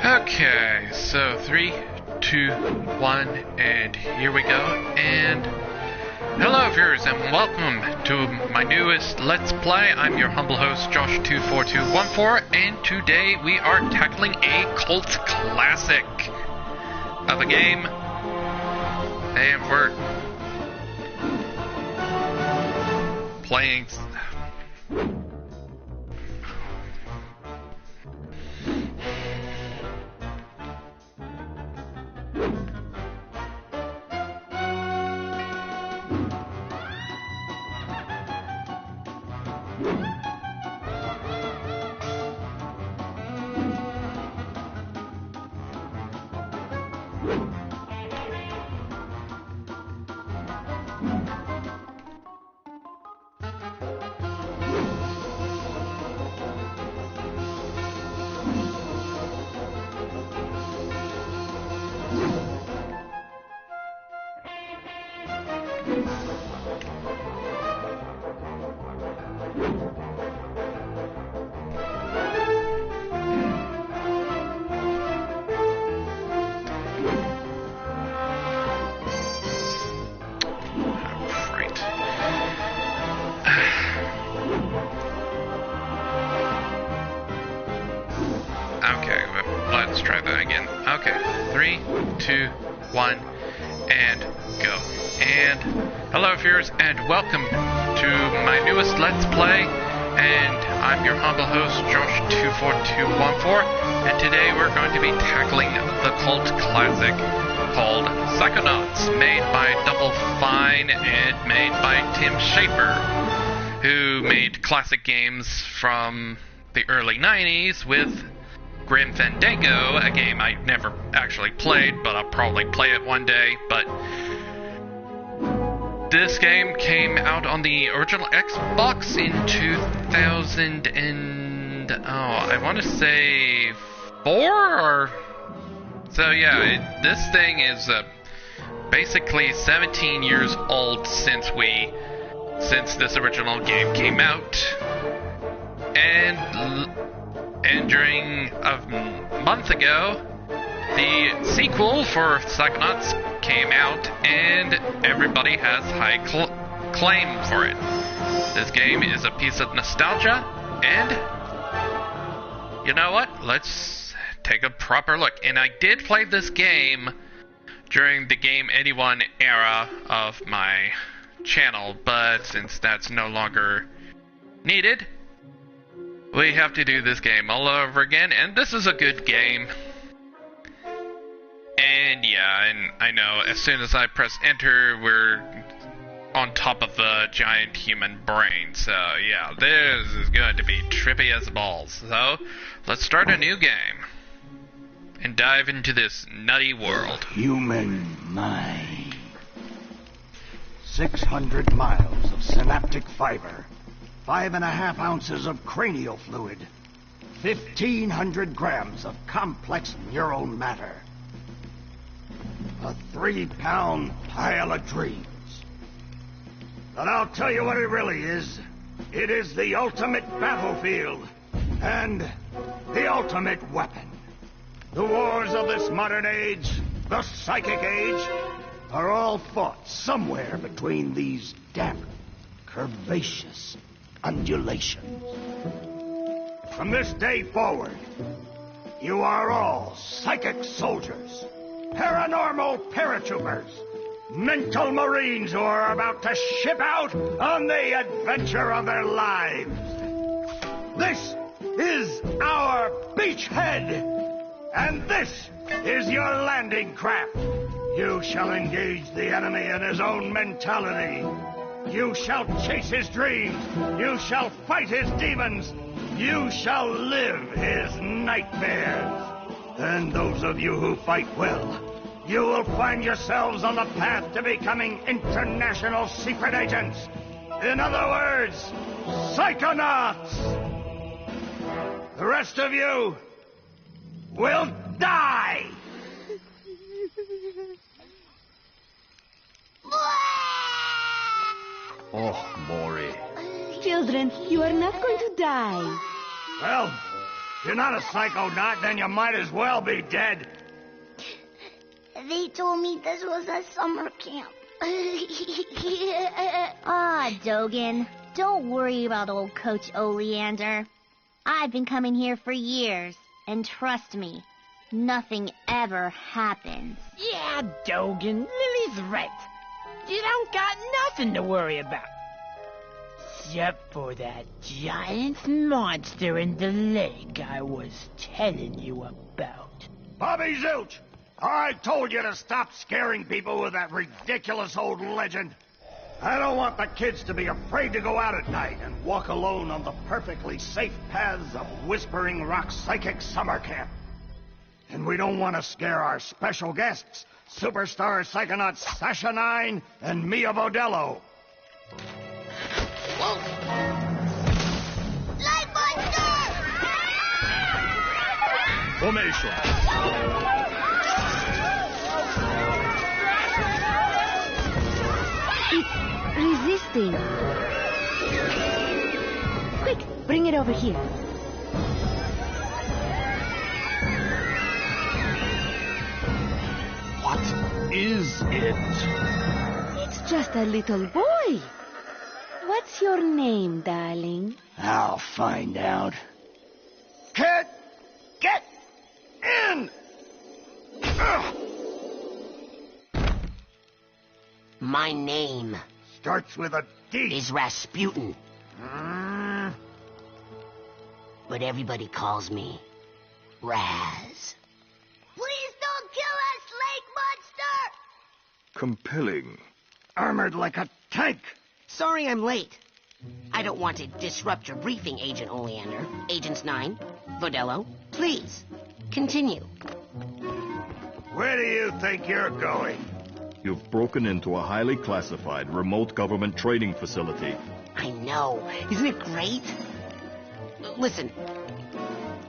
Okay, so 3, 2, 1, and here we go. And hello viewers, and welcome to my newest Let's Play. I'm your humble host, Josh24214, and today we are tackling a cult classic of a game. And we're playing... Okay, let's try that again. Okay, 3, 2, 1, and go. And hello viewers, and welcome to my newest Let's Play. And I'm your humble host, Josh24214. And today we're going to be tackling the cult classic called Psychonauts, made by Double Fine and made by Tim Schafer, who made classic games from the early 90s with Grim Fandango, a game I never actually played, but I'll probably play it one day. But this game came out on the original Xbox in 2000 and I want to say 4 or so. Yeah, this thing is basically 17 years old since this original game came out, and during a month ago, the sequel for Psychonauts came out, and everybody has high claim for it. This game is a piece of nostalgia, and you know what? Let's take a proper look. And I did play this game during the Game 81 era of my channel, but since that's no longer needed, we have to do this game all over again, and this is a good game. And yeah, and I know as soon as I press enter, we're on top of the giant human brain. So yeah, this is going to be trippy as balls. So let's start a new game and dive into this nutty world. Human mind. 600 miles of synaptic fiber. 5.5 ounces of cranial fluid, 1,500 grams of complex neural matter, a 3-pound pile of dreams. But I'll tell you what it really is. It is the ultimate battlefield and the ultimate weapon. The wars of this modern age, the psychic age, are all fought somewhere between these damp, curvaceous undulations. From this day forward, you are all psychic soldiers, paranormal paratroopers, mental marines who are about to ship out on the adventure of their lives. This is our beachhead, and this is your landing craft. You shall engage the enemy in his own mentality. You shall chase his dreams. You shall fight his demons. You shall live his nightmares. And those of you who fight well, you will find yourselves on the path to becoming international secret agents. In other words, Psychonauts. The rest of you will die. Oh, Maury. children. You are not going to die. Well, if you're not a psychonaut, then you might as well be dead. They told me this was a summer camp. Dogen. Don't worry about old Coach Oleander. I've been coming here for years, and trust me, nothing ever happens. Yeah, Dogen, Lily's right. You don't got nothing to worry about. Except for that giant monster in the lake I was telling you about. Bobby Zilch, I told you to stop scaring people with that ridiculous old legend. I don't want the kids to be afraid to go out at night and walk alone on the perfectly safe paths of Whispering Rock Psychic Summer Camp. And we don't want to scare our special guests, superstar psychonauts Sasha 9 and Mia Vodello. Whoa! Light monster! Formation. Resisting. Quick, bring it over here. What is it? It's just a little boy. What's your name, darling? I'll find out. Kid, get in! Ugh. My name Starts with a D. is Rasputin, but everybody calls me Raz. Please don't kill us, lake monster! Compelling. Armored like a tank. Sorry I'm late. I don't want to disrupt your briefing, Agent Oleander. Agents 9, Vodello, please, continue. Where do you think you're going? You've broken into a highly classified remote government training facility. I know. Isn't it great? Listen,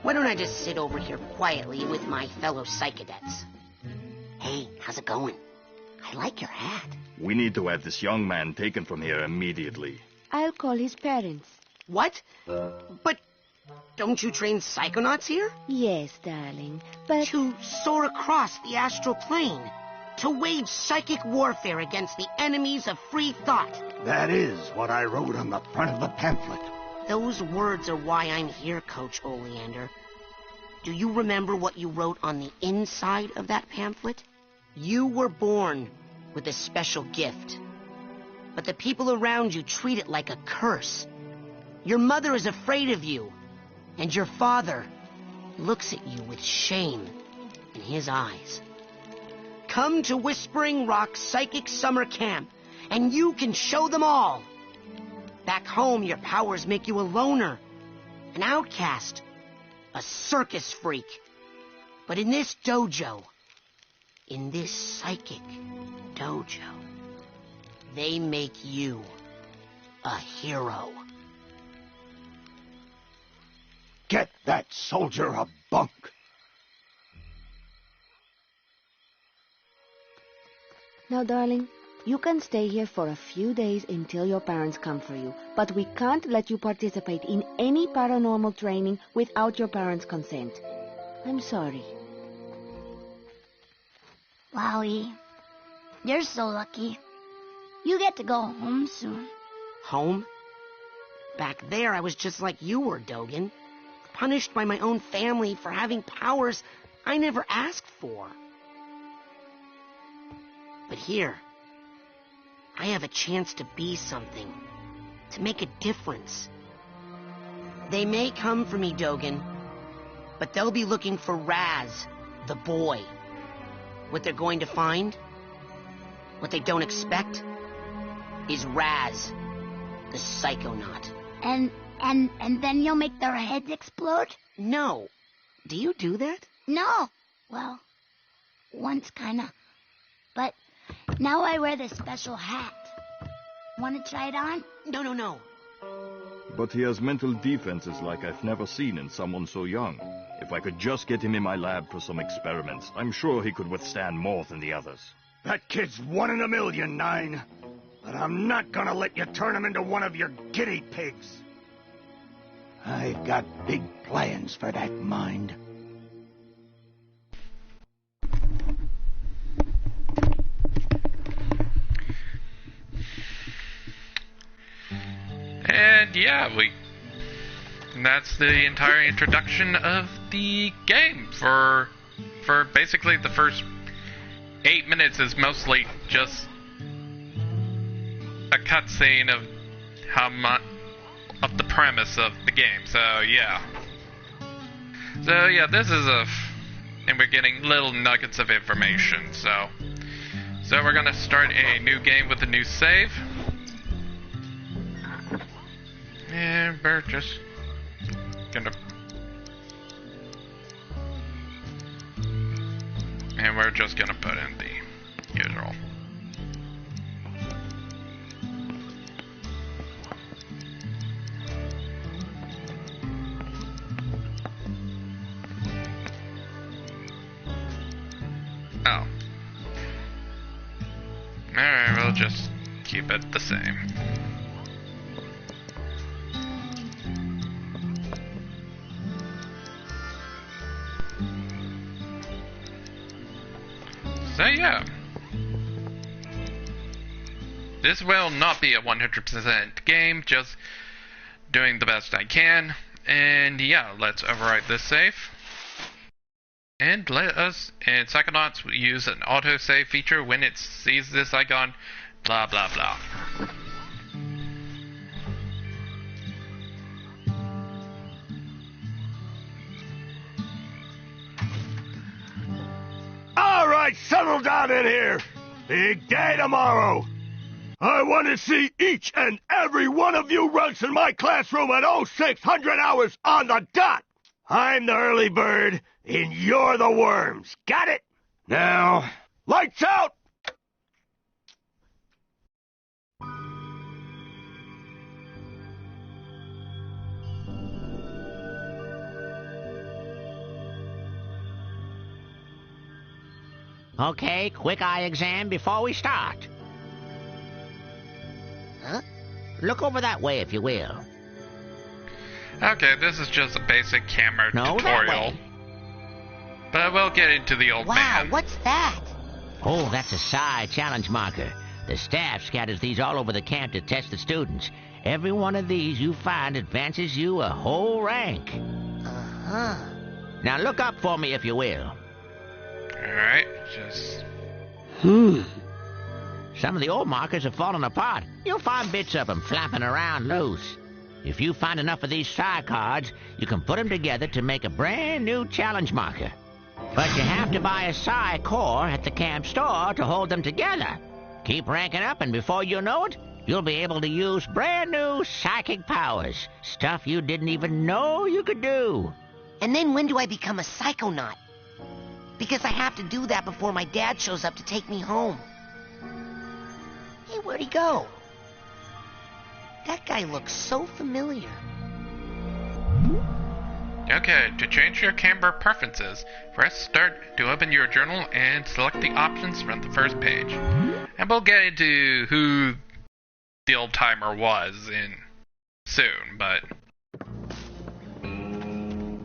why don't I just sit over here quietly with my fellow psychedets? Hey, how's it going? I like your hat. We need to have this young man taken from here immediately. I'll call his parents. What? But don't you train psychonauts here? Yes, darling, but... To soar across the astral plane. To wage psychic warfare against the enemies of free thought. That is what I wrote on the front of the pamphlet. Those words are why I'm here, Coach Oleander. Do you remember what you wrote on the inside of that pamphlet? You were born with a special gift. But the people around you treat it like a curse. Your mother is afraid of you. And your father looks at you with shame in his eyes. Come to Whispering Rock Psychic Summer Camp, and you can show them all. Back home, your powers make you a loner, an outcast, a circus freak. But in this dojo, in this psychic dojo, they make you a hero. Get that soldier a bunk. Now, darling, you can stay here for a few days until your parents come for you, but we can't let you participate in any paranormal training without your parents' consent. I'm sorry. Wowie, you're so lucky. You get to go home soon. Home? Back there, I was just like you were, Dogen. Punished by my own family for having powers I never asked for. But here, I have a chance to be something, to make a difference. They may come for me, Dogen, but they'll be looking for Raz, the boy. What they're going to find, what they don't expect, is Raz, the Psychonaut. And then you'll make their heads explode? No. Do you do that? No. Well, once kinda. But now I wear this special hat. Want to try it on? No. But he has mental defenses like I've never seen in someone so young. If I could just get him in my lab for some experiments, I'm sure he could withstand more than the others. That kid's 1 in a million, 9. but I'm not gonna let you turn him into one of your guinea pigs. I've got big plans for that mind. And yeah, that's the entire introduction of the game. For basically the first 8 minutes is mostly just a cutscene of of the premise of the game. So yeah, this is and we're getting little nuggets of information. So we're gonna start a new game with a new save. And we're just gonna... And we're just gonna put in the usual. Oh. Alright, we'll just keep it the same. So yeah, this will not be a 100% game, just doing the best I can. And yeah, let's overwrite this save. And let us, in Psychonauts, use an autosave feature when it sees this icon, blah blah blah. All right, settle down in here. Big day tomorrow. I want to see each and every one of you runts in my classroom at 0600 hours on the dot. I'm the early bird, and you're the worms. Got it? Now, lights out! Okay, quick eye exam before we start. Huh? Look over that way, if you will. Okay, this is just a basic camera tutorial. That way. But we'll get into the old man. Wow, what's that? Oh, that's a Psi challenge marker. The staff scatters these all over the camp to test the students. Every one of these you find advances you a whole rank. Uh-huh. Now look up for me, if you will. Alright, just... Some of the old markers have fallen apart. You'll find bits of them flapping around loose. If you find enough of these Psi cards, you can put them together to make a brand new challenge marker. But you have to buy a Psi core at the camp store to hold them together. Keep ranking up, and before you know it, you'll be able to use brand new psychic powers. Stuff you didn't even know you could do. And then when do I become a Psychonaut? Because I have to do that before my dad shows up to take me home. Hey, where'd he go? That guy looks so familiar. Okay, to change your camera preferences, press Start to open your journal and select the options from the first page. And we'll get into who the old timer was in soon, but...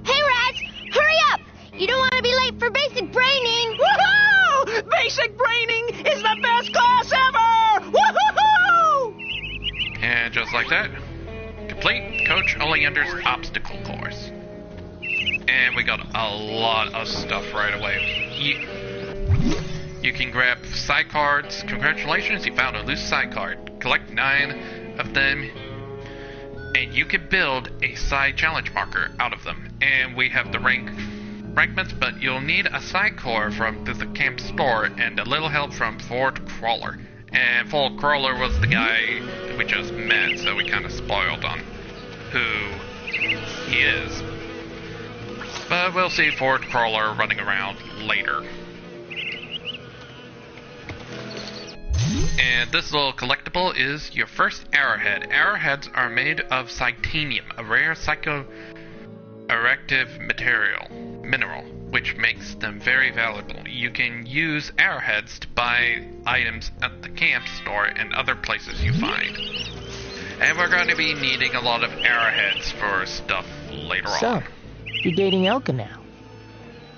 Hey, Rats! Hurry up! You don't want to be late for basic braining! Woohoo! Basic braining is the best class ever! Woohoo! And just like that, complete Coach Oleander's obstacle course. And we got a lot of stuff right away. You can grab Psi cards. Congratulations, you found a loose Psi card. Collect 9 of them, and you can build a Psi challenge marker out of them. And we have the fragments, but you'll need a Psi core from the camp store and a little help from Fort Crawler. And Fort Crawler was the guy that we just met, so we kind of spoiled on who he is. But we'll see Fort Crawler running around later. And this little collectible is your first Arrowhead. Arrowheads are made of Psychonium, a rare psychoactive mineral, which makes them very valuable. You can use arrowheads to buy items at the camp store and other places you find. And we're going to be needing a lot of arrowheads for stuff later on. So, you're dating Elka now.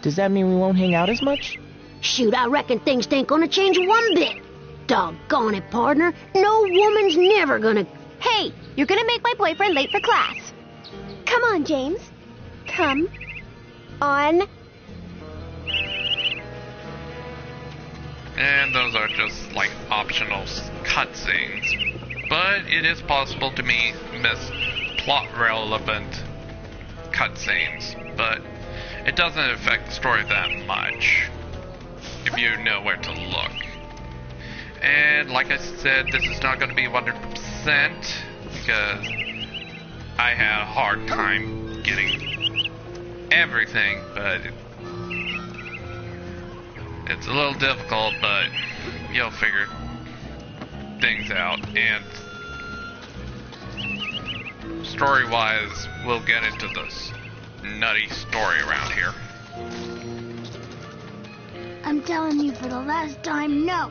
Does that mean we won't hang out as much? Shoot, I reckon things ain't gonna change one bit. Doggone it, partner. No woman's never gonna... Hey, you're gonna make my boyfriend late for class. Come on, James. Come on. And those are just like optional cutscenes. But it is possible to miss plot relevant cutscenes. But it doesn't affect the story that much if you know where to look. And like I said, this is not going to be 100% because I had a hard time getting everything, but it's a little difficult, but you'll figure things out. And story-wise, we'll get into this nutty story around here. I'm telling you for the last time, no.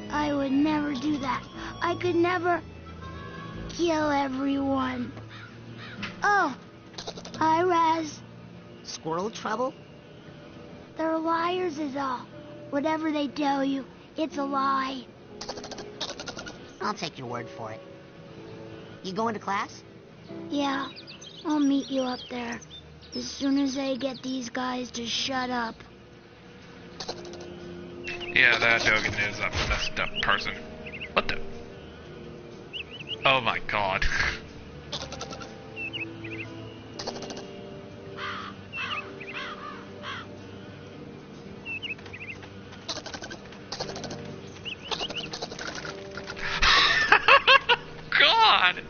I would never do that. I could never kill everyone. Oh, hi, Raz. Squirrel trouble? They're liars is all. Whatever they tell you, it's a lie. I'll take your word for it. You going to class? Yeah, I'll meet you up there as soon as I get these guys to shut up. Yeah, that Dogen is a messed up person. What the? Oh my god. God!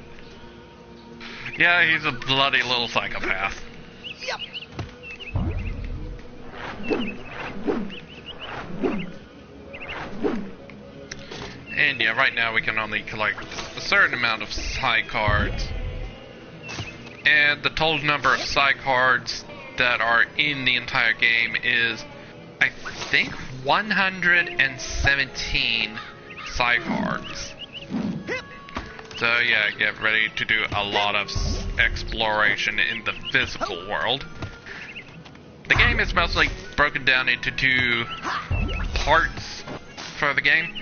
Yeah, he's a bloody little psychopath. And yeah, right now we can only collect a certain amount of psi cards. And the total number of psi cards that are in the entire game is, I think, 117 psi cards. So yeah, get ready to do a lot of exploration in the physical world. The game is mostly broken down into two parts for the game.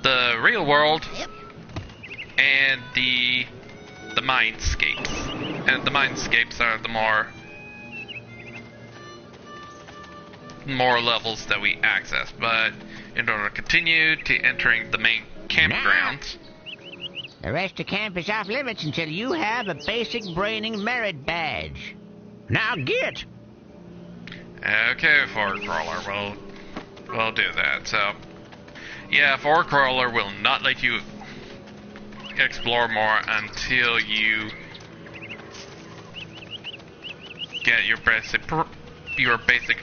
The real world and the mindscapes. And the mindscapes are the more levels that we access. But in order to continue to entering the main campgrounds, the rest of camp is off limits until you have a basic braining merit badge. Now get! Okay, Forward Crawler, we'll do that. So, yeah, Forward Crawler will not let you explore more until you get your basic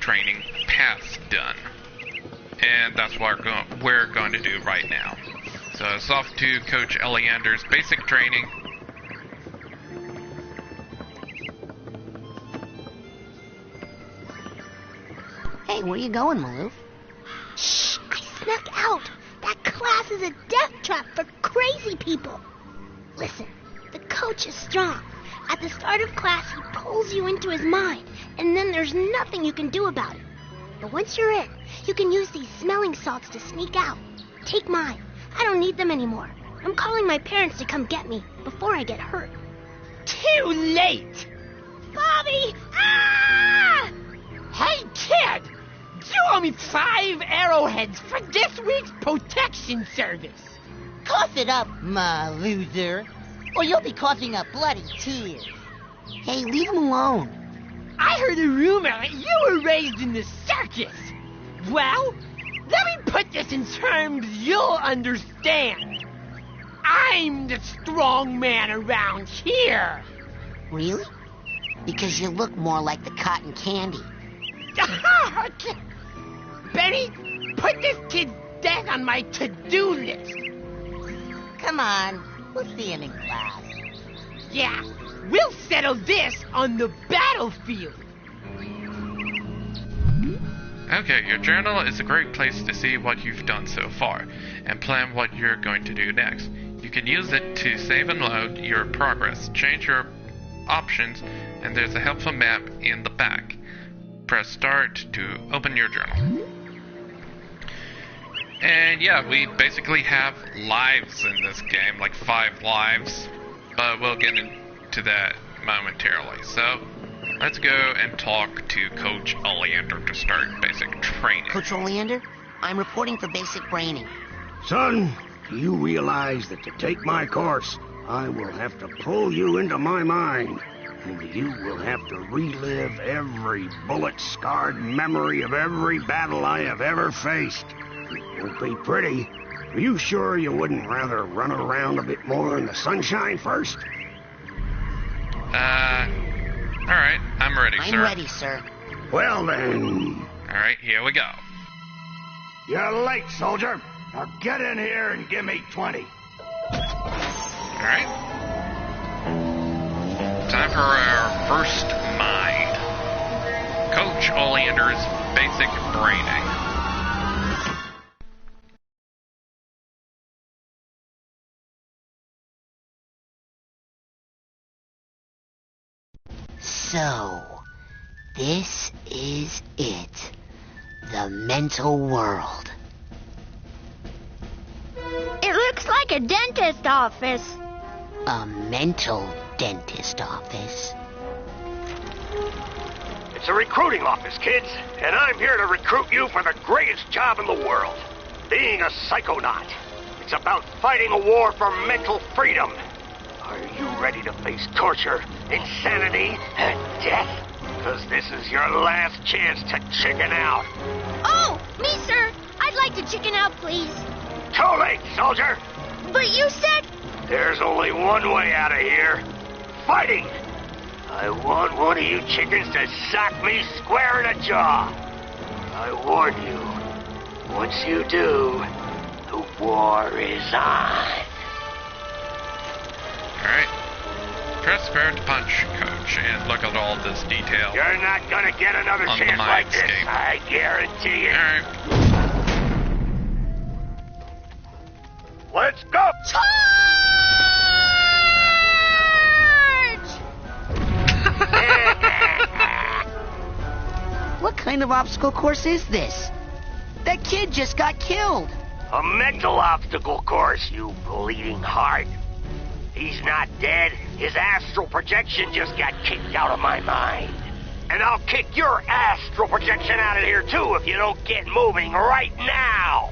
training paths done. And that's what we're going to do right now. So it's off to Coach Eleander's basic training. Hey, where you going, Maloof? Shh! I snuck out. That class is a death trap for crazy people. Listen, the coach is strong. At the start of class, he pulls you into his mind, and then there's nothing you can do about it. But once you're in, you can use these smelling salts to sneak out. Take mine. I don't need them anymore. I'm calling my parents to come get me before I get hurt. Too late! Bobby! Ah! Hey, kid! You owe me 5 arrowheads for this week's protection service. Cough it up, my loser, or you'll be coughing up bloody tears. Hey, leave him alone. I heard a rumor that you were raised in the circus. Well, let me put this in terms you'll understand. I'm the strong man around here. Really? Because you look more like the cotton candy. Benny, put this kid's death on my to-do list. Come on, we'll see him in class. Yeah, We'll settle this on the battlefield. Okay, your journal is a great place to see what you've done so far, and plan what you're going to do next. You can use it to save and load your progress, change your options, and there's a helpful map in the back. Press start to open your journal. And yeah, we basically have lives in this game, like 5 lives, but we'll get into that momentarily. So, let's go and talk to Coach Oleander to start basic training. Coach Oleander, I'm reporting for basic braining. Son, do you realize that to take my course, I will have to pull you into my mind, and you will have to relive every bullet-scarred memory of every battle I have ever faced. It won't be pretty. Are you sure you wouldn't rather run around a bit more in the sunshine first? Alright, I'm ready, sir. I'm ready, sir. Well then... Alright, here we go. You're late, soldier. Now get in here and give me 20. Alright. Time for our first mind. Coach Oleander's basic braining. So, this is it. The mental world. It looks like a dentist office. A mental dentist office. It's a recruiting office, kids, and I'm here to recruit you for the greatest job in the world, being a psychonaut. It's about fighting a war for mental freedom. Are you ready to face torture, insanity, and death? Because this is your last chance to chicken out. Oh, me, sir. I'd like to chicken out, please. Too late, soldier. But you said... There's only one way out of here. Fighting. I want one of you chickens to sock me square in the jaw. I warn you, once you do, the war is on. Alright. Press square to punch, Coach, and look at all this detail. You're not gonna get another On the chance like this, mindscape. I guarantee it. Alright. Let's go! What kind of obstacle course is this? That kid just got killed. A mental obstacle course, you bleeding heart. He's not dead. His astral projection just got kicked out of my mind. And I'll kick your astral projection out of here, too, if you don't get moving right now.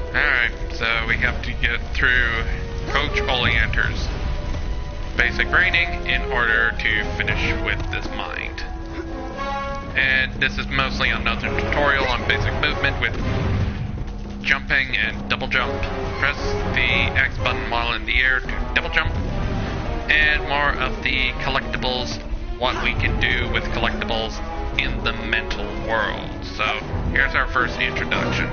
Alright, so we have to get through Coach Oleander's basic braining in order to finish with this mind. And this is mostly another tutorial on basic movement with jumping and double jump. Press the X button while in the air to double jump. And more of the collectibles, what we can do with collectibles in the mental world. So, here's our first introduction.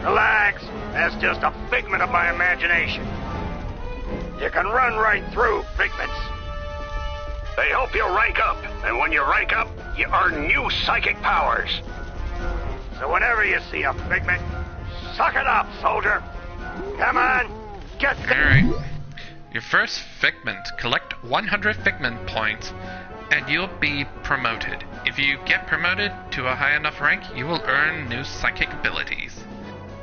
Relax. That's just a figment of my imagination. You can run right through figments. They help you rank up, and when you rank up, you earn new psychic powers. So whenever you see a figment, suck it up, soldier. Come on, get there. Alright. Your first figment. Collect 100 figment points, and you'll be promoted. If you get promoted to a high enough rank, you will earn new psychic abilities.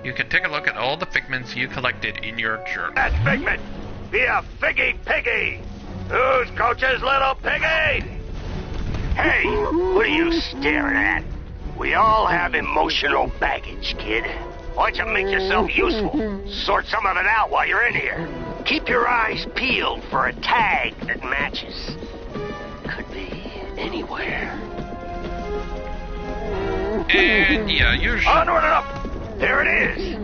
You can take a look at all the figments you collected in your journal. That figment, be a figgy piggy. Who's Coach's little piggy? Hey, what are you staring at? We all have emotional baggage, kid. Why don't you make yourself useful? Sort some of it out while you're in here. Keep your eyes peeled for a tag that matches. Could be anywhere. And yeah, usually... Onward and up! There it is!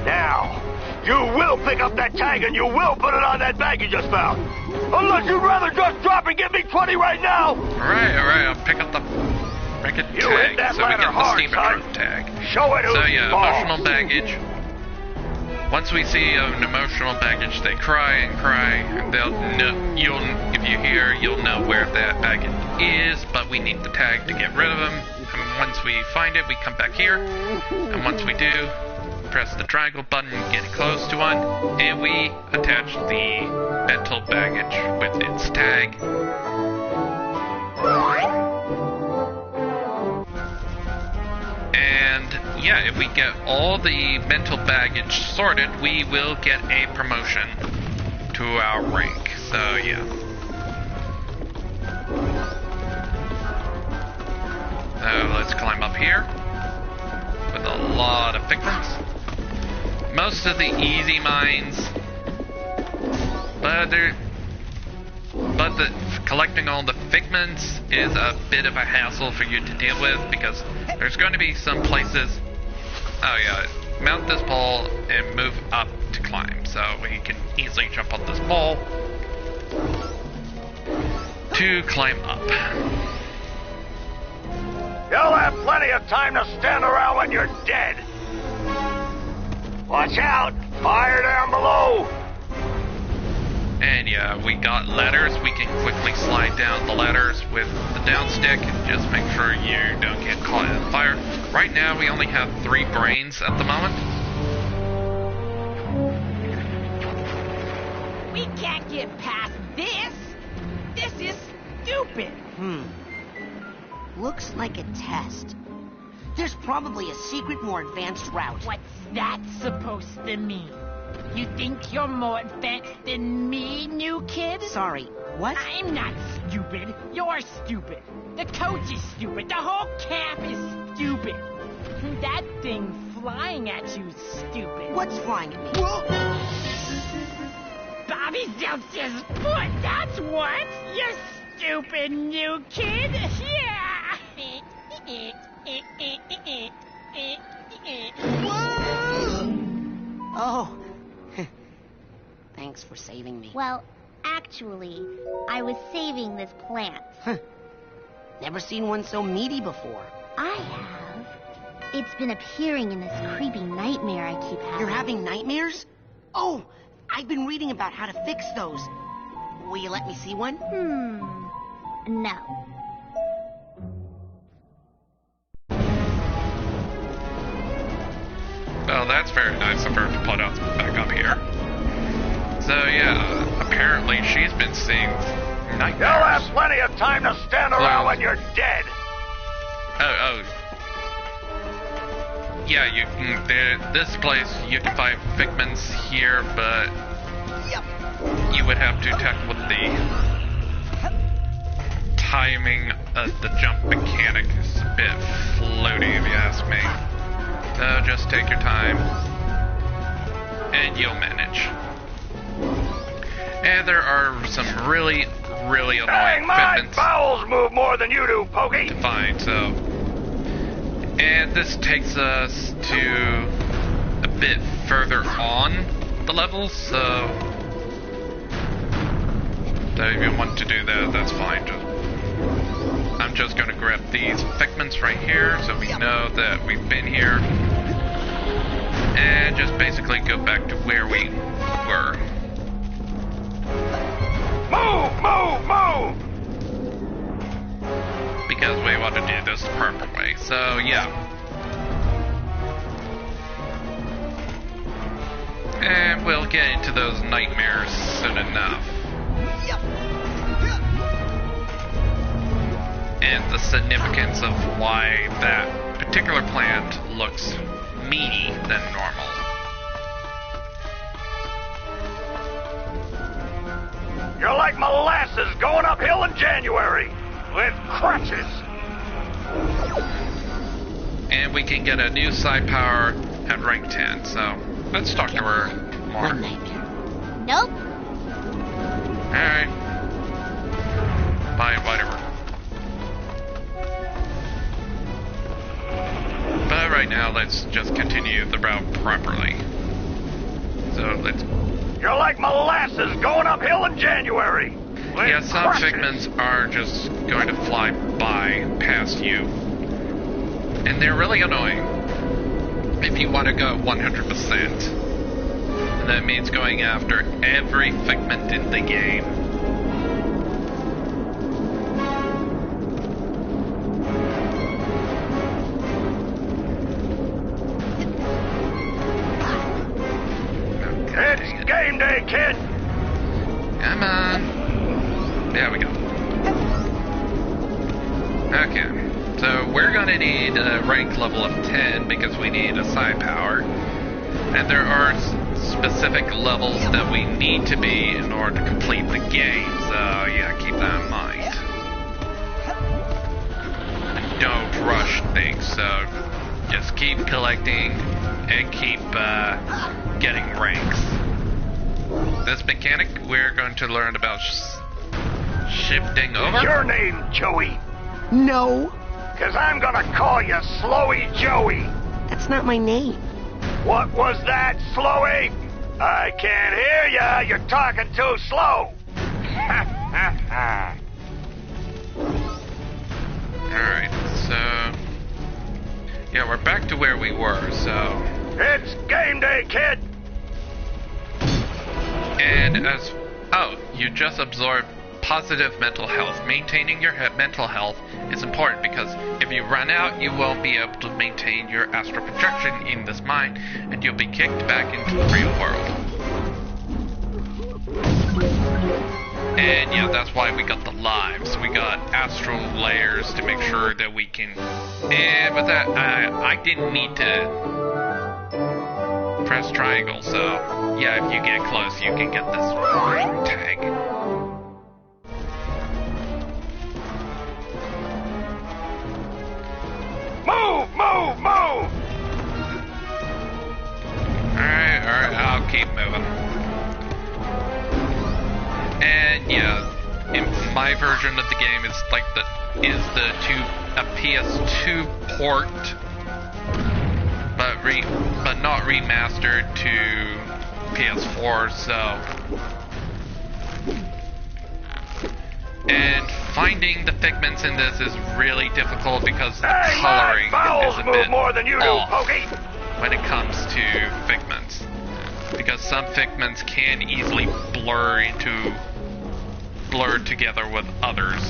Now, you will pick up that tag and you will put it on that bag you just found. Unless you'd rather just drop and give me 20 right now! Alright, I'll pick up the record You tag hit that so we ladder get the hard, steamer son. truck tag. Show it who's So yeah, boss. emotional baggage. Once we see an emotional baggage, they cry and cry, and they'll know, if you hear, you'll know where that baggage is, but we need the tag to get rid of them. And once we find it, we come back here, and once we do, press the triangle button, get close to one, and we attach the mental baggage with its tag. And yeah, if we get all the mental baggage sorted, we will get a promotion to our rank. So yeah. So let's climb up here with a lot of figments. Most of the easy mines, but collecting all the figments is a bit of a hassle for you to deal with, because there's going to be some places. Oh yeah, mount this pole and move up to climb, so we can easily jump on this pole to climb up. You'll have plenty of time to stand around when you're dead. Watch out! Fire down below! And yeah, we got ladders. We can quickly slide down the ladders with the down stick. Just make sure you don't get caught in the fire. Right now, we only have 3 brains at the moment. We can't get past this. This is stupid. Looks like a test. There's probably a secret, more advanced route. What's that supposed to mean? You think you're more advanced than me, new kid? Sorry, what? I'm not stupid. You're stupid. The coach is stupid. The whole camp is stupid. That thing flying at you is stupid. What's flying at me? Bobby Zeltz's foot, that's what! You stupid new kid! Yeah! Oh. Thanks for saving me. Well, actually, I was saving this plant. Never seen one so meaty before. I have. It's been appearing in this creepy nightmare I keep having. You're having nightmares? Oh, I've been reading about how to fix those. Will you let me see one? No. Well, that's very nice of her to put us back up here. So yeah, apparently she's been seeing nightmares. You'll have plenty of time to stand around when you're dead. Yeah, you can. This place you can find figments here, but you would have to tackle with the timing of the jump mechanic is a bit floaty, if you ask me. So just take your time, and you'll manage. And there are some really annoying Dang, my figments bowels move more than you do, Pokey. to find, so. And this takes us to a bit further on the levels, so if you want to do that, that's fine. I'm just going to grab these figments right here so we know that we've been here. And just basically go back to where we were. Move! Because we want to do this the proper way. So, yeah. And we'll get into those nightmares soon enough. And the significance of why that particular plant looks meaty than normal. You're like molasses going uphill in January with crutches. And we can get a new side power at rank 10, so let's talk to her more. Nope. Alright. Fine, whatever. But right now, let's just continue the route properly. So let's... You're like molasses going uphill in January. Yeah, some figments are just going to fly by past you. And they're really annoying if you want to go 100%. And that means going after every figment in the game. It's game day, kid! Come on. There we go. Okay. So we're gonna need a rank level of 10 because we need a psi power. And there are specific levels that we need to be in order to complete the game. So yeah, keep that in mind. Don't rush things, so just keep collecting and keep getting ranks. This mechanic we're going to learn about shifting over. Is your name Joey? No, Because I'm gonna call you Slowy Joey. that's not my name. What was that, Slowy? I can't hear ya. You're talking too slow. Alright, so yeah, we're back to where we were, so It's game day, kid. and as you just absorbed positive mental health. Maintaining your mental health is important because if you run out, you won't be able to maintain your astral projection in this mind, and you'll be kicked back into the real world. And yeah, that's why we got the lives. We got astral layers to make sure that we can. And with that, I didn't need to press triangle, so yeah, if you get close, you can get this ring tag. Move, move, move! Alright, I'll keep moving. And yeah, in my version of the game, it's like a PS2 port, but not remastered to PS4. So, and finding the figments in this is really difficult because the coloring is a bit more than you do, off Pokey. when it comes to figments, because some figments can easily blur together with others,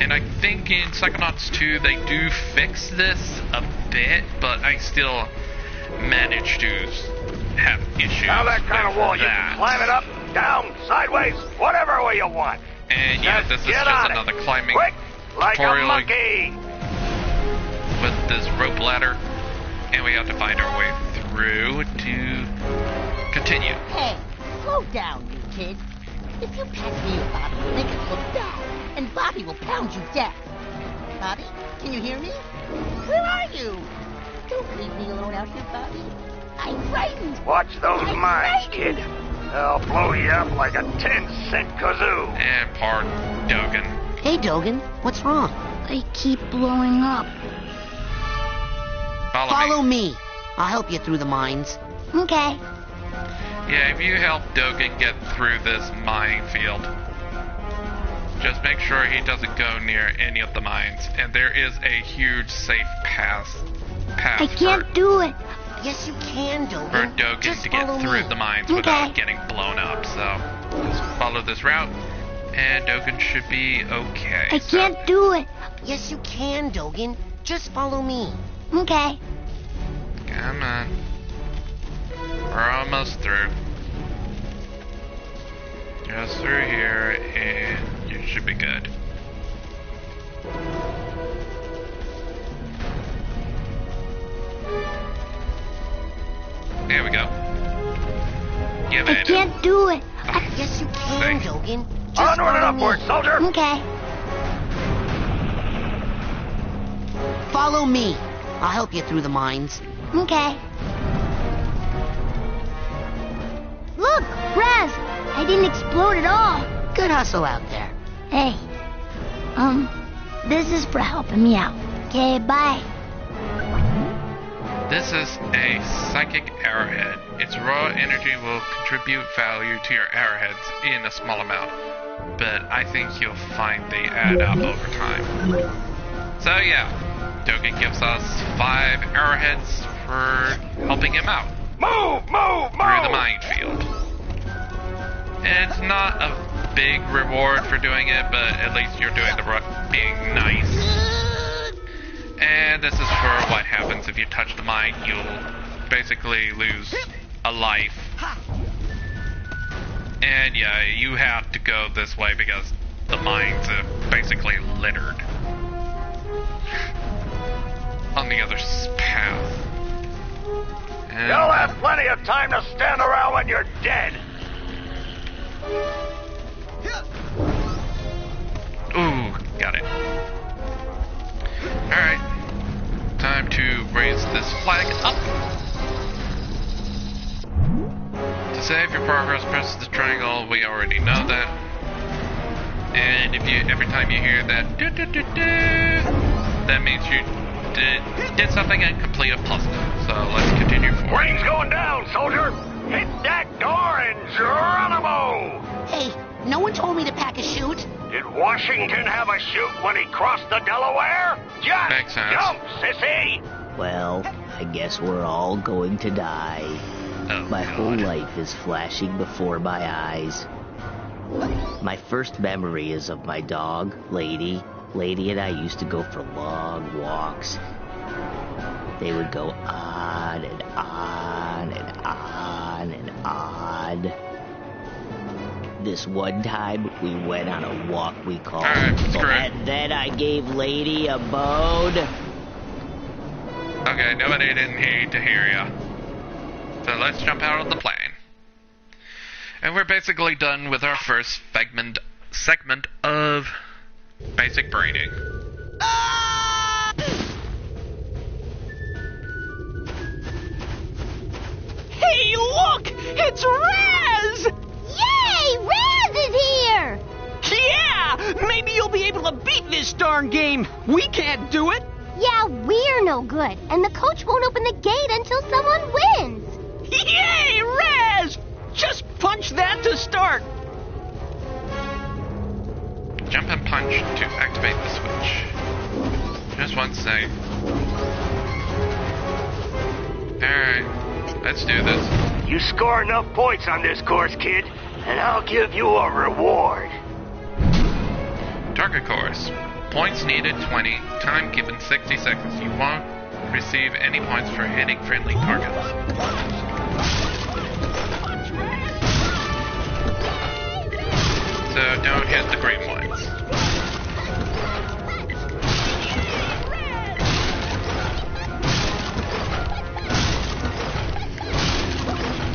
and I think in Psychonauts 2 they do fix this a bit, but I still manage to have issues. Now that kind of with wall, you can climb it up, down, sideways, whatever way you want. And yeah, this is get just on it. another climbing Quick, like tutorial a monkey. with this rope ladder, and we have to find our way through to continue. Hey, slow down, you kid. If you pass me or Bobby, you'll make us look bad, and Bobby will pound you deaf. Bobby, can you hear me? Where are you? Don't leave me alone out here, Bobby. I'm frightened. Watch those I'm mines, frightened. kid. They'll blow you up like a 10-cent kazoo. And poor Dogen. Hey, Dogen, what's wrong? They keep blowing up. Follow me. I'll help you through the mines. Okay. Yeah, if you help Dogen get through this minefield, just make sure he doesn't go near any of the mines. And there is a huge safe path I can't do it. Yes, you can, for Dogen. Dogen Just to get follow through me. the mines Okay. without getting blown up. So just follow this route, and Dogen should be okay. I can't do it. Yes, you can, Dogen. Just follow me. Okay. Come on. We're almost through. Just through here, and you should be good. There we go. Give I it. can't do it. Yes, you can, Thanks. Dogen. Just Onward and follow me. upward, soldier. Okay. Follow me. I'll help you through the mines. Okay. Look, Raz! I didn't explode at all. Good hustle out there. Hey. This is for helping me out. Okay, bye. This is a psychic arrowhead. Its raw energy will contribute value to your arrowheads in a small amount, but I think you'll find they add up over time. So yeah, Dogen gives us 5 arrowheads for helping him out. Move! through the minefield. And it's not a big reward for doing it, but at least you're doing being nice. And this is for what happens if you touch the mine. You'll basically lose a life. And yeah, you have to go this way because the mines are basically littered on the other path. And You'll have plenty of time to stand around when you're dead. Ooh, got it. Alright. Time to raise this flag up. To save your progress, press the triangle. We already know that. And if you every time you hear that that means you did something and complete a puzzle. So let's continue forward. Ring's going down, soldier. Hit that door and Geronimo! Hey, no one told me to pack a chute. Did Washington have a chute when he crossed the Delaware? Just Makes sense. jump, sissy! Well, I guess we're all going to die. Oh, My God. whole life is flashing before my eyes. My first memory is of my dog, Lady. Lady and I used to go for long walks. They would go on and on and on and on. This one time, we went on a walk we called... Alright, screw it. And then I gave Lady a bone. Okay, nobody didn't need to hear ya. So let's jump out of the plane. And we're basically done with our first segment of basic breeding. Hey, look! It's Raz! Yay! Raz is here! Yeah! Maybe you'll be able to beat this darn game. We can't do it. Yeah, we're no good, and the coach won't open the gate until someone wins. Yay, Raz! Just punch that to start. Jump and punch to activate the switch. Just one second. Alright, let's do this. You score enough points on this course, kid, and I'll give you a reward. Target course. Points needed 20. Time given 60 seconds. You won't receive any points for hitting friendly targets. So don't hit the green ones.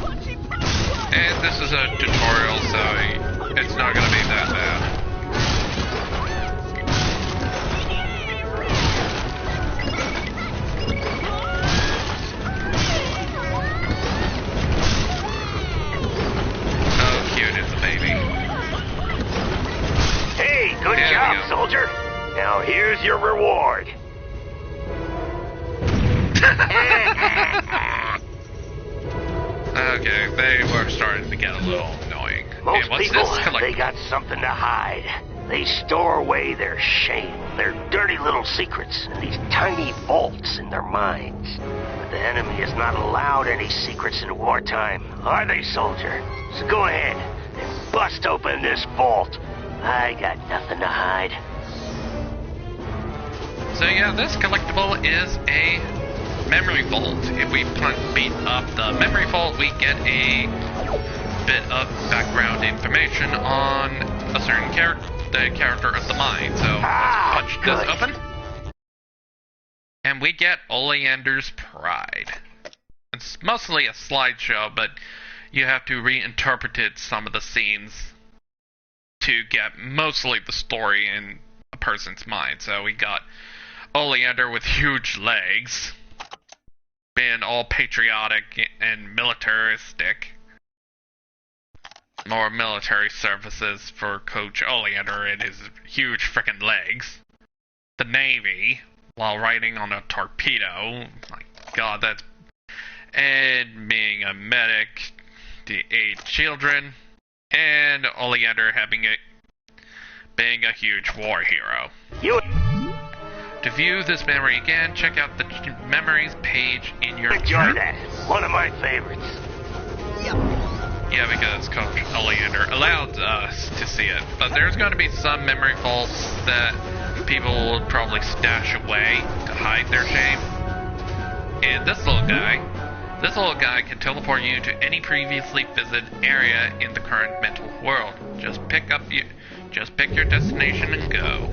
And this is a tutorial, so it's not going to be that bad. Oh, cute, it's a baby. Hey, good There we job, go. soldier. Now here's your reward. Okay, they were starting to get a little annoying. Most Hey, what's people, this? they got something to hide. They store away their shame, their dirty little secrets, in these tiny vaults in their minds. But the enemy is not allowed any secrets in wartime, are they, soldier? So go ahead and bust open this vault. I got nothing to hide. So yeah, this collectible is a memory vault. If we beat up the memory vault, we get a bit of background information on a certain character, the character of the mine. So let's punch this open. And we get Oleander's Pride. It's mostly a slideshow, but you have to reinterpret some of the scenes to get mostly the story in a person's mind. So we got Oleander with huge legs, being all patriotic and militaristic. More military services for Coach Oleander and his huge frickin' legs. The Navy, while riding on a torpedo. My god, that's... And being a medic to aid children. And Oleander being a huge war hero. To view this memory again, check out the memories page in your Enjoy that. One of my favorites. Yeah, because Coach Oleander allowed us to see it. But there's going to be some memory faults that people will probably stash away to hide their shame. And this little guy can teleport you to any previously visited area in the current mental world. Just pick your destination and go.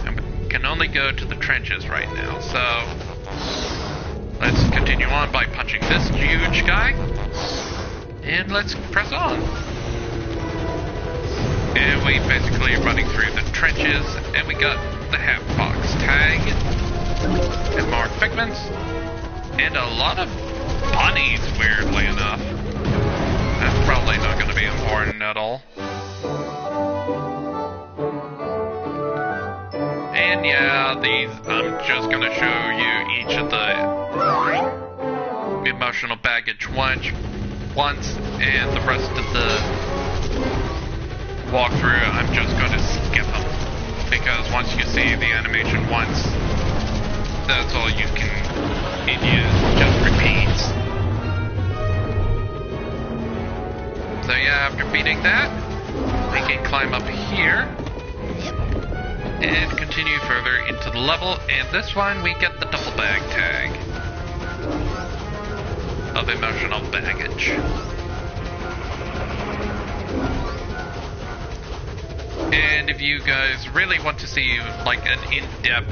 And we can only go to the trenches right now, so let's continue on by punching this huge guy. And let's press on. And we basically are running through the trenches, and we got the half box tag, and more figments, and a lot of bunnies, weirdly enough. That's probably not going to be important at all. And yeah, I'm just going to show you each of the emotional baggage once, and the rest of the walkthrough, I'm just going to skip them. Because once you see the animation once, that's all you can use, just repeats. So yeah, after beating that, we can climb up here and continue further into the level, and this one we get the double bag tag of emotional baggage. And if you guys really want to see like an in-depth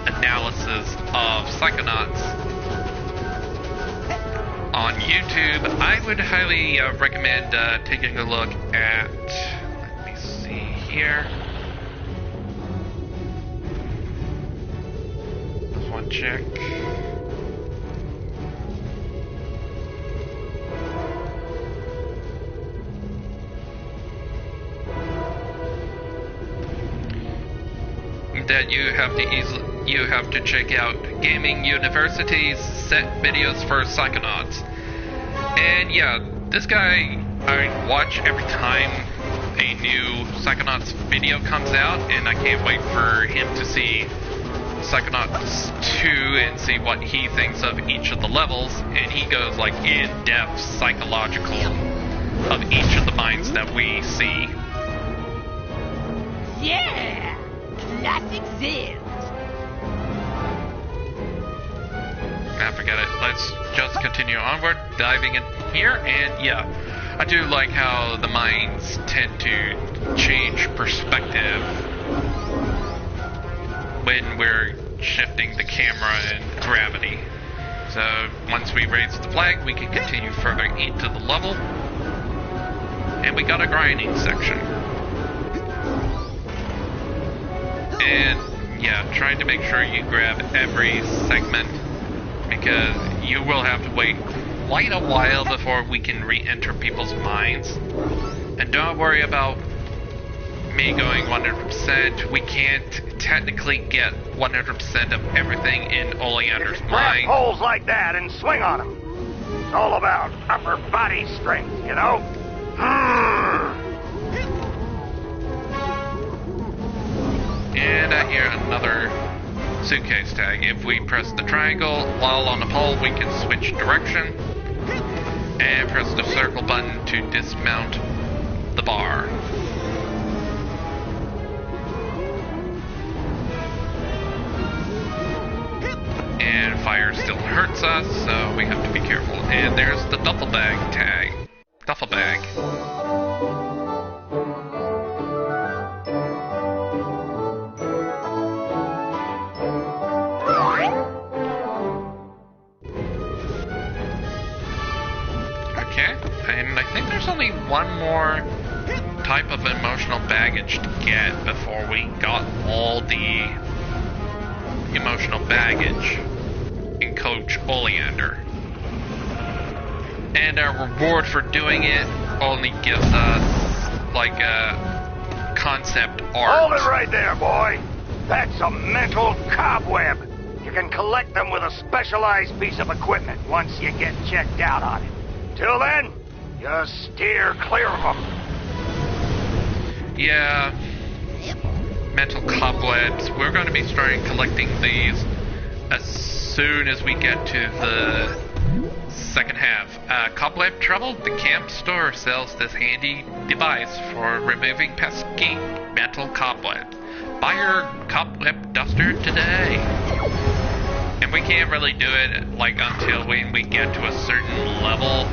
analysis of Psychonauts on YouTube, I would highly recommend taking a look at, let me see here. This one check. That you have to check out Gaming University's set videos for Psychonauts. And yeah, this guy I watch every time a new Psychonauts video comes out, and I can't wait for him to see Psychonauts 2 and see what he thinks of each of the levels, and he goes like in-depth psychological of each of the minds that we see. Yeah! Classic Zim! Forget it. Let's just continue onward, diving in here, and yeah, I do like how the minds tend to change perspective when we're shifting the camera and gravity. So once we raise the flag, we can continue further into the level, and we got a grinding section. And yeah, trying to make sure you grab every segment, because you will have to wait quite a while before we can re-enter people's minds. And don't worry about me going 100%. We can't technically get 100% of everything in Oleander's mind. Grab poles like that and swing on them. It's all about upper body strength, you know? And I hear another suitcase tag. If we press the triangle while on the pole, we can switch direction. And press the circle button to dismount the bar. And fire still hurts us, so we have to be careful. And there's the duffel bag tag. Duffel bag. And I think there's only one more type of emotional baggage to get before we got all the emotional baggage in Coach Oleander. And our reward for doing it only gives us like a concept art. Hold it right there, boy. That's a mental cobweb. You can collect them with a specialized piece of equipment once you get checked out on it. Till then, just steer clear of them. Yeah. Mental cobwebs. We're going to be starting collecting these as soon as we get to the second half. Cobweb Trouble, the camp store sells this handy device for removing pesky metal cobwebs. Buy your cobweb duster today. And we can't really do it like until when we get to a certain level.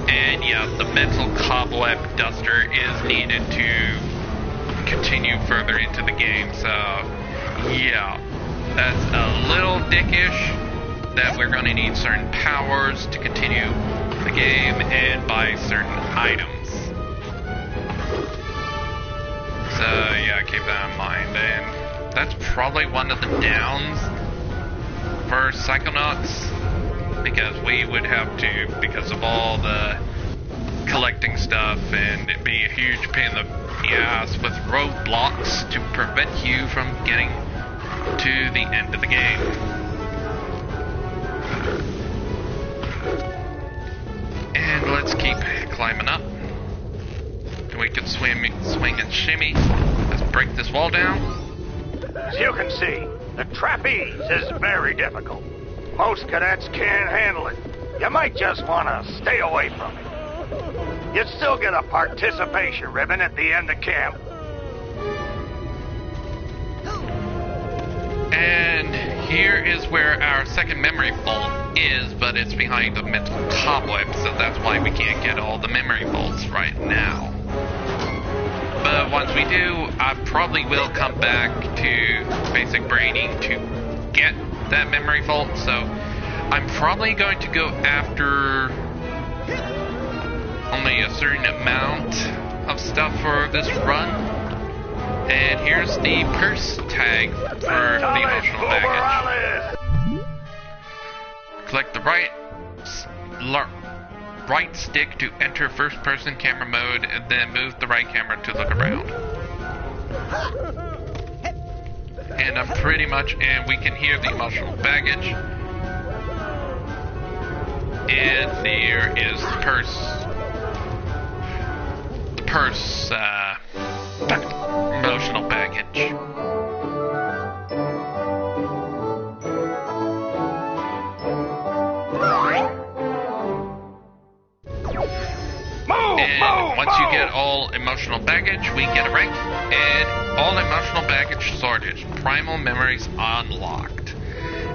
And yeah, the metal cobweb duster is needed to continue further into the game. So yeah, that's a little dickish that we're going to need certain powers to continue the game and buy certain items. So yeah, keep that in mind. And that's probably one of the downs for Psychonauts, because we would have to, because of all the collecting stuff, and it'd be a huge pain in the ass with roadblocks to prevent you from getting to the end of the game. And let's keep climbing up. We can swing and shimmy. Let's break this wall down. As you can see, the trapeze is very difficult. Most cadets can't handle it. You might just want to stay away from it. You still get a participation ribbon at the end of camp. And here is where our second memory vault is, but it's behind the metal cobweb, so that's why we can't get all the memory vaults right now. But once we do, I probably will come back to basic braining to get that memory vault, so I'm probably going to go after only a certain amount of stuff for this run. And here's the purse tag for the emotional baggage. Collect the right stick to enter first-person camera mode, and then move the right camera to look around. And I'm pretty much, and we can hear the emotional baggage. And there is the purse. Emotional baggage. And once you get all emotional baggage, we get a rank, and all emotional baggage sorted. Primal memories unlocked.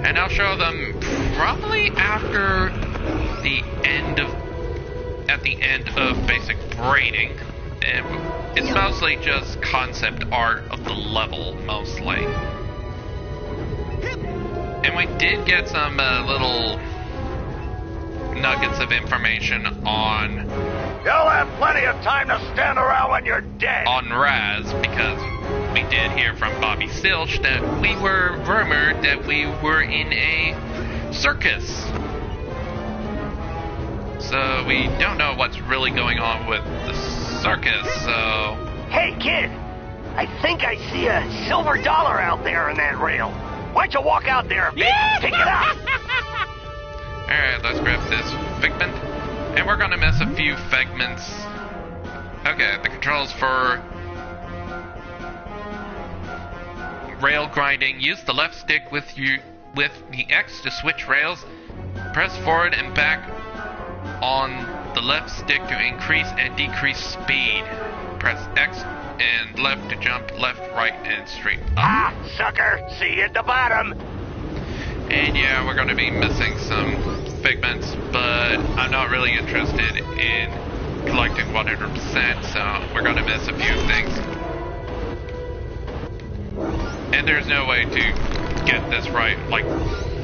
And I'll show them probably after at the end of basic braining. And it's mostly just concept art of the level, mostly. And we did get some little nuggets of information on... You'll have plenty of time to stand around when you're dead. On Raz, because we did hear from Bobby Silch that we were rumored that we were in a circus. So we don't know what's really going on with the circus, so... Hey, kid! I think I see a silver dollar out there in that rail. Why don't you walk out there a bit and pick it up? Alright, let's grab this figment. And we're gonna miss a few figments. Okay, the controls for rail grinding. Use the left stick with the X to switch rails. Press forward and back on the left stick to increase and decrease speed. Press X and left to jump left, right, and straight up. Ah, sucker! See you at the bottom! And yeah, we're gonna be missing some figments, but I'm not really interested in collecting 100%, so we're gonna miss a few things. And there's no way to get this right, like,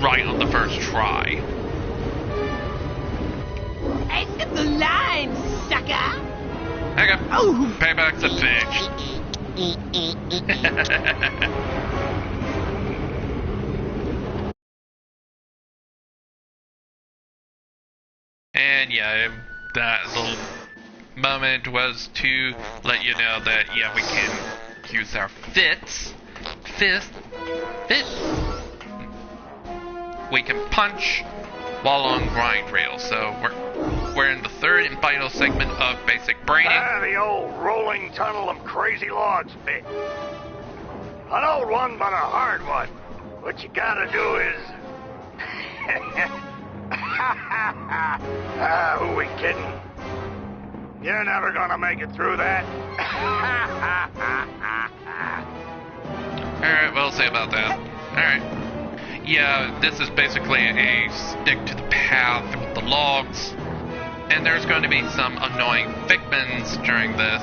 right on the first try. End of the line, sucker! Okay. Oh. Payback's a bitch. And yeah, that little moment was to let you know that, yeah, we can use our fist. We can punch while on grind rail. So we're in the third and final segment of basic braining. Ah, the old rolling tunnel of crazy logs bit. An old one, but a hard one. What you gotta do is Who we kidding? You're never gonna make it through that. Alright, we'll see about that. Alright. Yeah, this is basically a stick to the path with the logs. And there's going to be some annoying figments during this.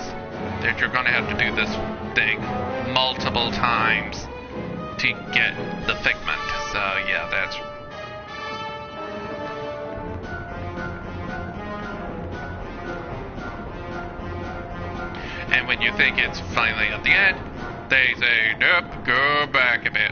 That you're going to have to do this thing multiple times to get the figment. So yeah, that's... And when you think it's finally at the end, they say, nope, go back a bit.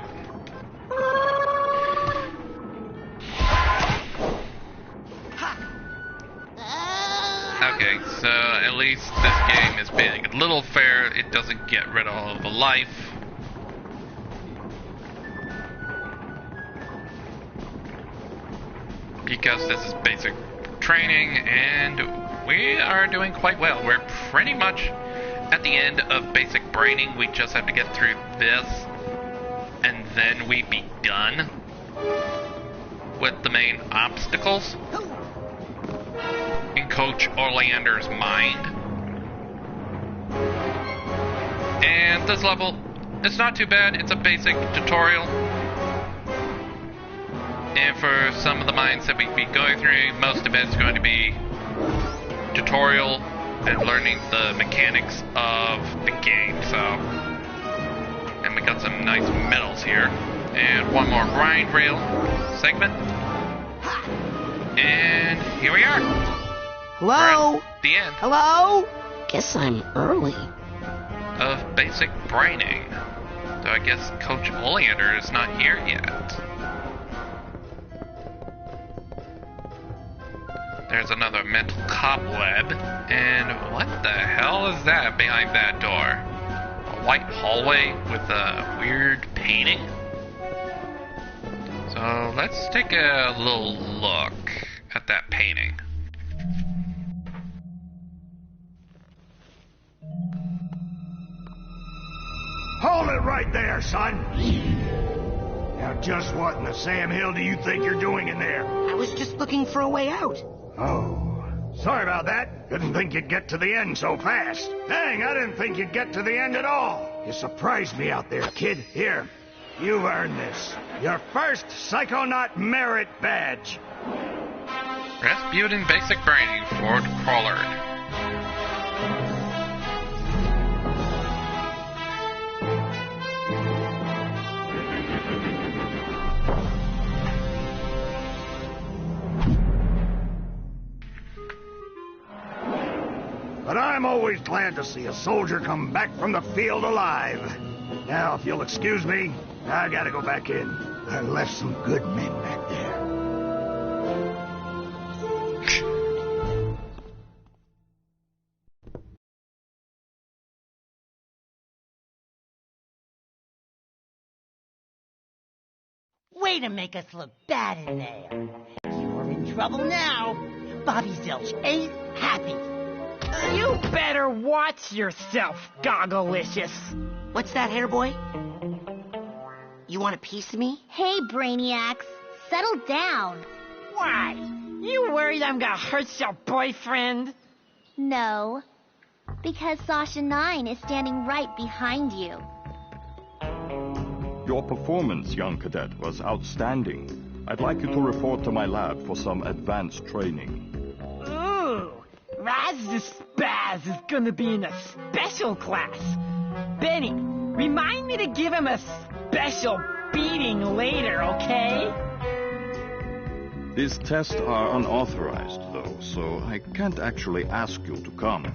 Okay, so at least this game is being a little fair. It doesn't get rid of all the life. Because this is basic training, and we are doing quite well. We're pretty much at the end of basic braining. We just have to get through this, and then we'd be done with the main obstacles in Coach Oleander's mind. And this level, it's not too bad. It's a basic tutorial. And for some of the mines that we'd be going through, most of it's going to be tutorial and learning the mechanics of the game. So, and we got some nice medals here. And one more grind rail segment. And here we are. Hello? The end Hello? Guess I'm early. of basic braining. So I guess Coach Oleander is not here yet. There's another mental cobweb. And what the hell is that behind that door? A white hallway with a weird painting? So let's take a little look at that painting. Hold it right there, son. Now, just what in the Sam Hill do you think you're doing in there? I was just looking for a way out. Oh, sorry about that. Didn't think you'd get to the end so fast. Dang, I didn't think you'd get to the end at all. You surprised me out there, kid. Here, you've earned this. Your first Psychonaut merit badge. Rasputin Basic Braining, Ford Crawlard. But I'm always glad to see a soldier come back from the field alive. Now, if you'll excuse me, I gotta go back in. I left some good men back there. Way to make us look bad in there. You're in trouble now. Bobby Zilch ain't happy. You better watch yourself, Gogglelicious. What's that, hair boy? You want a piece of me? Hey, Brainiacs, settle down. Why? You worried I'm gonna hurt your boyfriend? No, because Sasha 9 is standing right behind you. Your performance, young cadet, was outstanding. I'd like you to report to my lab for some advanced training. Ooh, Raz the Spaz is gonna be in a special class. Benny, remind me to give him a special beating later, okay? These tests are unauthorized, though, so I can't actually ask you to come.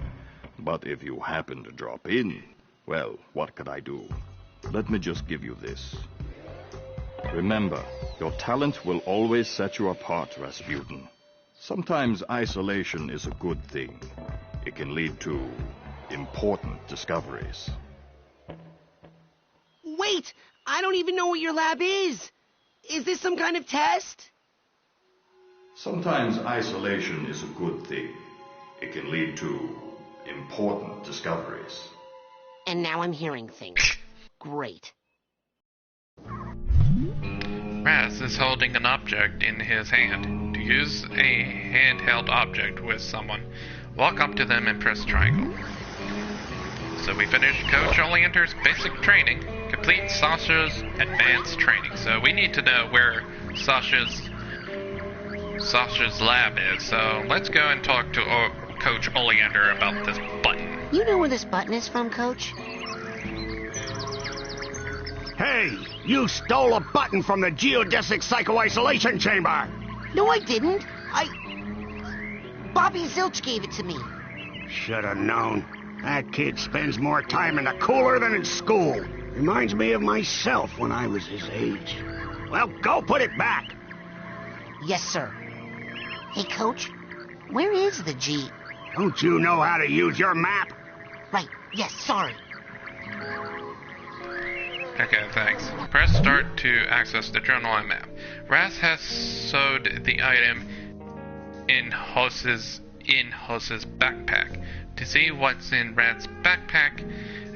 But if you happen to drop in, well, what could I do? Let me just give you this. Remember, your talent will always set you apart, Rasputin. Sometimes isolation is a good thing. It can lead to important discoveries. Wait! I don't even know what your lab is. Is this some kind of test? Sometimes isolation is a good thing. It can lead to important discoveries. And now I'm hearing things. Great. Raz is holding an object in his hand. To use a handheld object with someone, walk up to them and press triangle. So we finished Coach Oleander's basic training, complete Sasha's advanced training. So we need to know where Sasha's lab is. So let's go and talk to Coach Oleander about this button. You know where this button is from, Coach? Hey, you stole a button from the geodesic psycho-isolation chamber. No, I didn't. Bobby Zilch gave it to me. Should have known. That kid spends more time in the cooler than in school. Reminds me of myself when I was his age. Well, go put it back. Yes, sir. Hey, Coach, where is the G? Don't you know how to use your map? Right, yes, sorry. Okay, thanks. Press start to access the journal and map. Raz has sewed the item in Hos's backpack. To see what's in Raz's backpack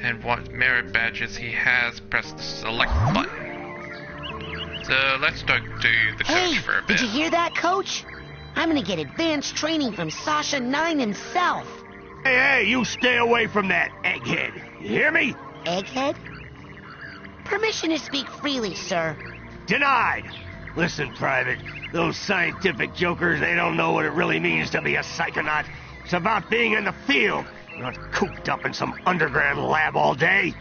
and what merit badges he has, press the select button. So let's talk to the coach for a bit. Did you hear that, Coach? I'm gonna get advanced training from Sasha 9 himself. Hey, you stay away from that, egghead. You hear me? Egghead? Permission to speak freely, sir. Denied. Listen, Private, those scientific jokers, they don't know what it really means to be a psychonaut. It's about being in the field, not cooped up in some underground lab all day.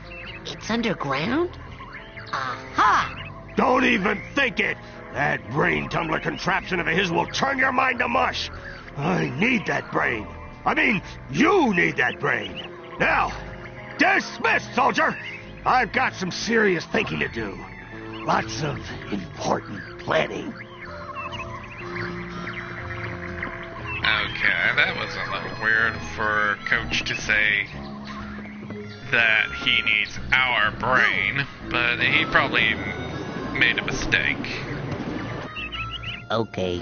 It's underground? Aha! Don't even think it. That brain tumbler contraption of his will turn your mind to mush. I need that brain. I mean, you need that brain. Now, dismissed, soldier. I've got some serious thinking to do. Lots of important planning. Okay, that was a little weird for Coach to say that he needs our brain, but he probably made a mistake. Okay,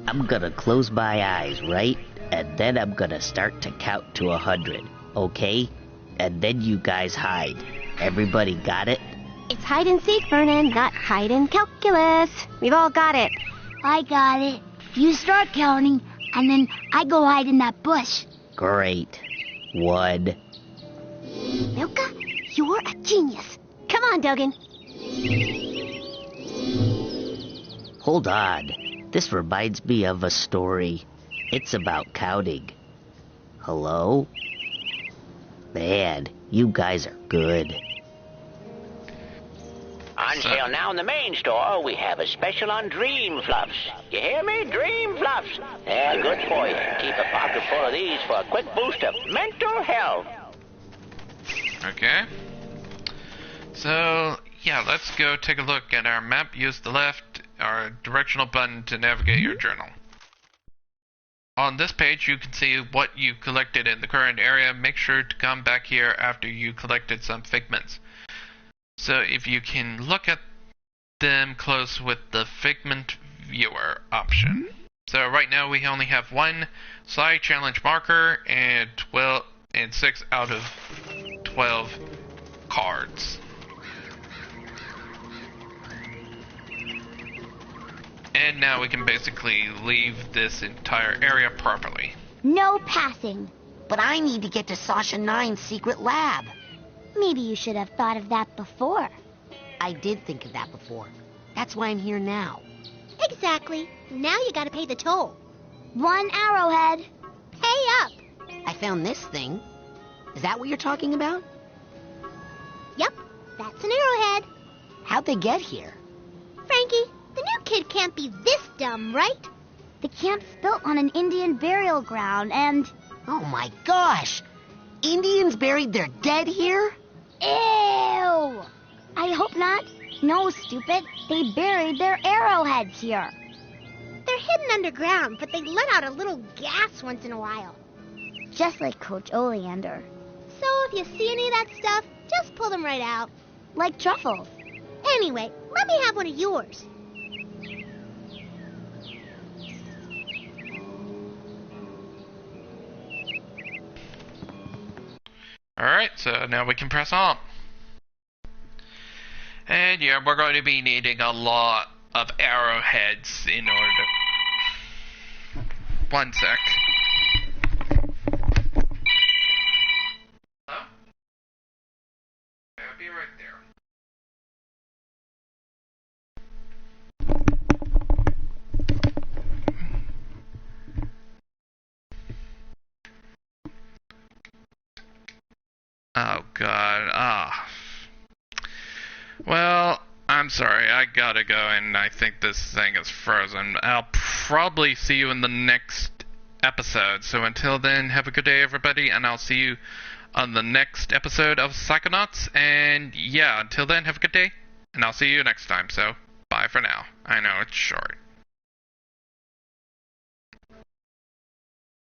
I'm gonna close my eyes, right? And then I'm gonna start to count to 100, okay? And then you guys hide. Everybody got it? It's hide and seek, Vernon, not hide and calculus. We've all got it. I got it. You start counting, and then I go hide in that bush. Great. 1. Milka, you're a genius. Come on, Dogan. Hold on. This reminds me of a story. It's about counting. Hello? Man, you guys are good. On sale now in the main store, we have a special on Dream Fluffs. You hear me? Dream Fluffs. They're good for you. Keep a pocket full of these for a quick boost of mental health. Okay. So, yeah, let's go take a look at our map. Use the left, our directional button to navigate your journal. On this page, you can see what you collected in the current area. Make sure to come back here after you collected some figments. So if you can look at them close with the Figment Viewer option. So right now we only have one Psy Challenge marker and 6 out of 12 cards. And now we can basically leave this entire area properly. No passing. But I need to get to Sasha 9's secret lab. Maybe you should have thought of that before. I did think of that before. That's why I'm here now. Exactly. Now you gotta pay the toll. 1 arrowhead. Pay up. I found this thing. Is that what you're talking about? Yep, that's an arrowhead. How'd they get here? Frankie, the new kid can't be this dumb, right? The camp's built on an Indian burial ground and... Oh my gosh! Indians buried their dead here? Ew! I hope not. No, stupid. They buried their arrowheads here. They're hidden underground, but they let out a little gas once in a while. Just like Coach Oleander. So if you see any of that stuff, just pull them right out. Like truffles. Anyway, let me have one of yours. Alright, so now we can press on. And yeah, we're going to be needing a lot of arrowheads in order to... One sec. Hello? I'll be right there. Oh god, Well, I'm sorry, I gotta go, and I think this thing is frozen. I'll probably see you in the next episode, so until then, have a good day everybody, and I'll see you on the next episode of Psychonauts, and yeah, until then, have a good day, and I'll see you next time, so bye for now. I know, it's short.